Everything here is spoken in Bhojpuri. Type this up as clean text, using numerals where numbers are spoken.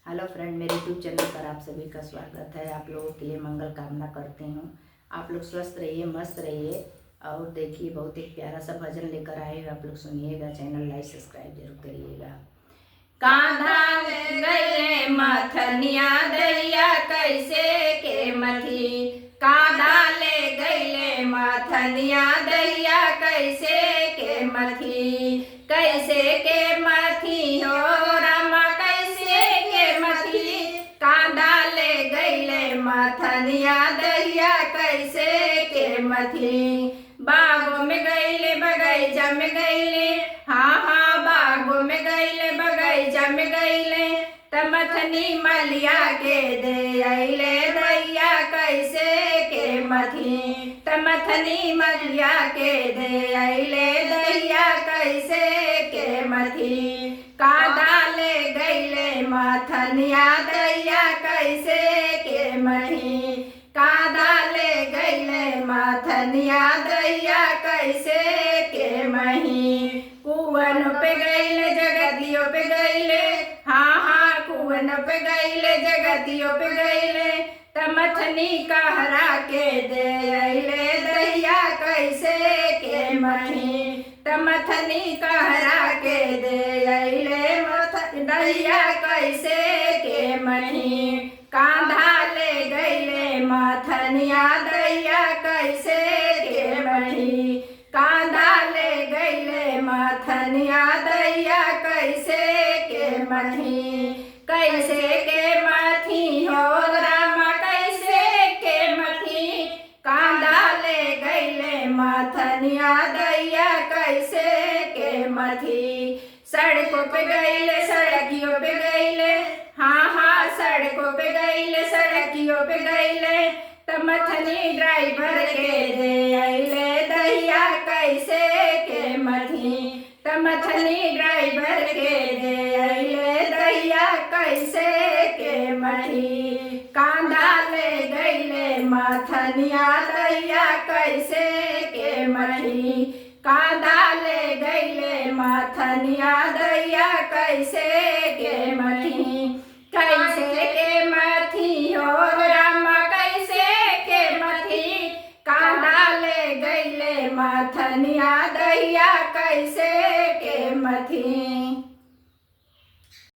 हेलो फ्रेंड, मेरे यूट्यूब चैनल पर आप सभी का स्वागत है। आप लोगों के लिए मंगल कामना करती हूँ। आप लोग स्वस्थ रहिए, मस्त रहिए। और देखिए, बहुत एक प्यारा सा भजन लेकर आए हुए, आप लोग सुनिएगा। चैनल लाइक सब्सक्राइब जरूर करिएगा। कांधा ले गए मथनिया दैया कैसे के मथी, कांधा ले गए मथनिया दैया कैसे के मथी, कैसे के मथी हो रामा कैसे के मथी, कांधा ले गए मथनिया दैया कैसे के मथी। बागों में गईले बगैचा में गईले, हाँ हाँ बागों में गईले बगैचा में गईले, तमथनी मलिया के दे अइले दैया कैसे के मथी, तमथनी मलिया के दे अइले दैया कैसे के मथी। कांधा ले गईले मथनिया दैया कैसे के मथी, कांधा ले गईले मथनिया दैया कैसे के मही। कुवन पे गईले जगतियों पे गईले, हाँ हाँ कुवन पे गईले जगतियों पे गईले, तमथनी कहरा के दे अइले दैया कैसे के मही, तमथनी कहरा के दे अइले दैया कैसे के मही। कांधा ले गईले मथनिया दैया कैसे के मही, कांधा ले गईले मथनिया दैया कैसे के मही। कैसे के मथी हो रामा कैसे के मथी, कांधा ले गईले मथनिया दैया कैसे के मथी। सड़कों पे गईले सड़कियों पे गईले, हाँ हाँ सड़कों पे गईले सड़कियों पे गईले, तमथनी ड्राइवर के दे अइले दैया कैसे के मथी, तमथनी ड्राइवर के दे अइले दैया कैसे के मही। कांधा ले गईले मथनिया दैया कैसे के मही, कांधा ले गईले मथनिया दैया कैसे के मही। कैसे के मथी हो रामा कैसे के मथी, कांधा ले गईले मथनिया दैया कैसे